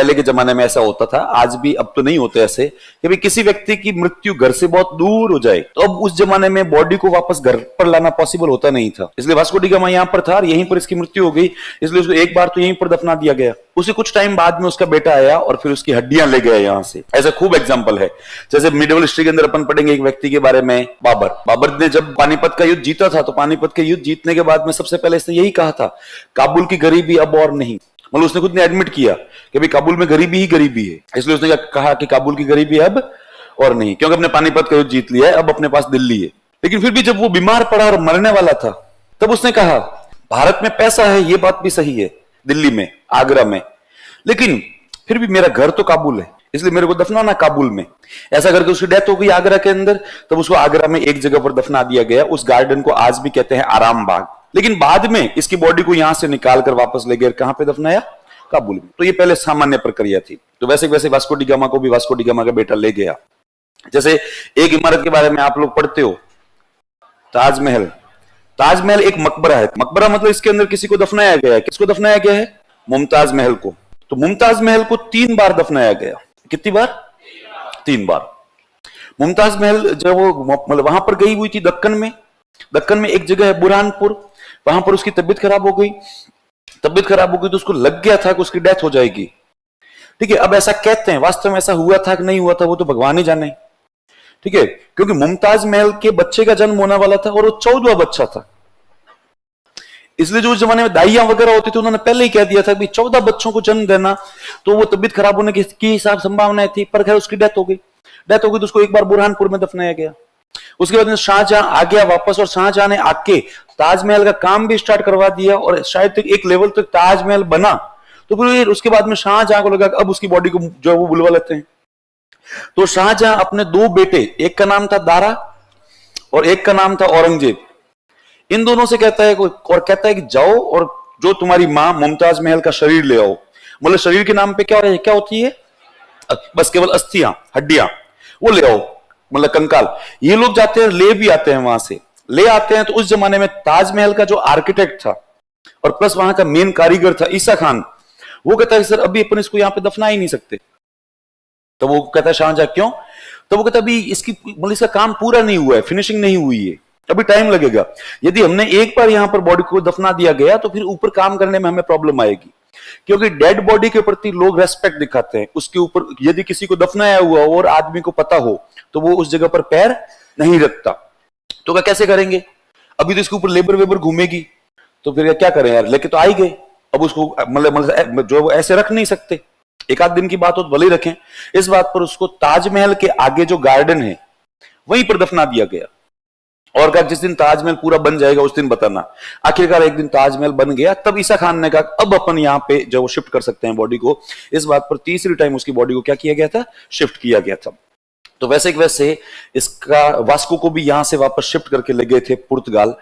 पहले के जमाने में ऐसा होता था, आज भी, अब तो नहीं होते ऐसे, कि भाई किसी व्यक्ति की मृत्यु घर से बहुत दूर हो जाए तो अब उस जमाने में बॉडी को वापस घर पर लाना पॉसिबल होता नहीं था। इसलिए वास्को डी गामा यहां पर था और यहीं पर इसकी मृत्यु हो गई, इसलिए उसको एक बार तो यहीं पर दफना दिया गया। उसी कुछ टाइम बाद में उसका बेटा आया और फिर उसकी हड्डियां ले गया यहां से। ऐसा खूब एग्जाम्पल है। जैसे मिडिवल हिस्ट्री के अंदर अपन पढ़ेंगे एक व्यक्ति के बारे में, बाबर ने जब पानीपत का युद्ध जीता था तो पानीपत के युद्ध जीतने के बाद में सबसे पहले इसने यही कहा था, काबुल की गरीबी अब और नहीं। मतलब उसने खुद ने एडमिट किया कि भाई काबुल में गरीबी ही गरीबी है, इसलिए उसने कहा कि काबुल की गरीबी अब और नहीं, क्योंकि अपने पानीपत का युद्ध जीत लिया है, अब अपने पास दिल्ली है। लेकिन फिर भी जब वो बीमार पड़ा और मरने वाला था तब उसने कहा भारत में पैसा है, ये बात भी सही है, दिल्ली में, आगरा में, लेकिन फिर भी मेरा घर तो काबुल है, इसलिए मेरे को दफनाना काबुल में। ऐसा करके उसकी डेथ हो गई आगरा के अंदर। तब उसको आगरा में एक जगह पर दफना दिया गया। उस गार्डन को आज भी कहते हैं आराम बाग। लेकिन बाद में इसकी बॉडी को यहां से निकाल कर वापस ले गए, कहां पे दफनाया? काबुल में। तो ये पहले सामान्य प्रक्रिया थी। तो वैसे वैसे वास्को डी गामा को भी वास्को डी गामा का बेटा ले गया। जैसे एक इमारत के बारे में आप लोग पढ़ते हो, ताजमहल। ताजमहल एक मकबरा है। मकबरा मतलब इसके अंदर किसी को दफनाया गया है। किसको दफनाया गया है? मुमताज महल को। तो मुमताज महल को 3 बार दफनाया गया। कितनी बार? 3 बार। मुमताज महल जब वो मतलब वहां पर गई हुई थी दक्कन में एक जगह है बुरहानपुर, वहां पर उसकी तबीयत खराब हो गई। तबीयत खराब हो गई तो उसको लग गया था कि उसकी डेथ हो जाएगी। ठीक है, अब ऐसा कहते हैं, वास्तव में ऐसा हुआ था कि नहीं हुआ था वो तो भगवान ही जाने। ठीक है, क्योंकि मुमताज महल के बच्चे का जन्म होने वाला था और वो 14वां बच्चा था। इसलिए जो उस जमाने में दाइयां वगैरह होती थी उन्होंने पहले ही कह दिया था कि 14 बच्चों को जन्म देना, तो वो तबीयत खराब होने की हिसाब संभावनाएं थी। पर खैर उसकी डेथ हो गई तो उसको एक बार बुरहानपुर में दफनाया गया। उसके बाद शाहजहां आ गया वापस और शाहजहां ने आके ताजमहल का काम भी स्टार्ट करवा दिया और शायद तक एक लेवल तक ताजमहल बना। तो फिर उसके बाद में शाहजहां को लगा अब उसकी बॉडी को जो है वो बुलवा लेते हैं। तो शाहजहां अपने 2 बेटे, एक का नाम था दारा और एक का नाम था औरंगजेब, इन दोनों से कहता है कि जाओ और जो तुम्हारी मां मुमताज महल का शरीर ले आओ। मतलब शरीर के नाम पे क्या होती है? बस केवल अस्थियां, हड्डियां, वो ले आओ, मतलब कंकाल। ये लोग जाते हैं, ले भी आते हैं, वहां से ले आते हैं। तो उस जमाने में ताजमहल का जो आर्किटेक्ट था और प्लस वहां का मेन कारीगर था ईसा खान, वो कहता है सर अभी अपन इसको यहां पे दफना ही नहीं सकते। तो वो कहता है शाहजहां क्यों? तो वो कहता है अभी इसका काम पूरा नहीं हुआ है, फिनिशिंग नहीं हुई है, अभी टाइम लगेगा। यदि हमने एक बार यहां पर बॉडी को दफना दिया गया तो फिर ऊपर काम करने में हमें प्रॉब्लम आएगी, क्योंकि डेड बॉडी के प्रति लोग रेस्पेक्ट दिखाते हैं। उसके ऊपर यदि किसी को दफनाया हुआ और आदमी को पता हो तो वो उस जगह पर पैर नहीं रखता। तो क्या कैसे करेंगे? अभी तो इसके ऊपर लेबर वेबर घूमेगी, तो फिर क्या करें यार, लेके तो आ ही गए। अब उसको मतलब जो ऐसे रख नहीं सकते, एक आध दिन की बात हो तो भले ही रखें। इस बात पर उसको ताजमहल के आगे जो गार्डन है वहीं पर दफना दिया गया और कहा जिस दिन ताजमहल पूरा बन जाएगा उस दिन बताना। आखिरकार एक दिन ताजमहल बन गया। तब ईसा खान ने कहा अब अपन यहां पे जो शिफ्ट कर सकते हैं बॉडी को। इस बात पर तीसरी टाइम उसकी बॉडी को क्या किया गया था? शिफ्ट किया गया था। तो वैसे इसका वास्को को भी यहां से वापस शिफ्ट करके ले गए थे पुर्तगाल।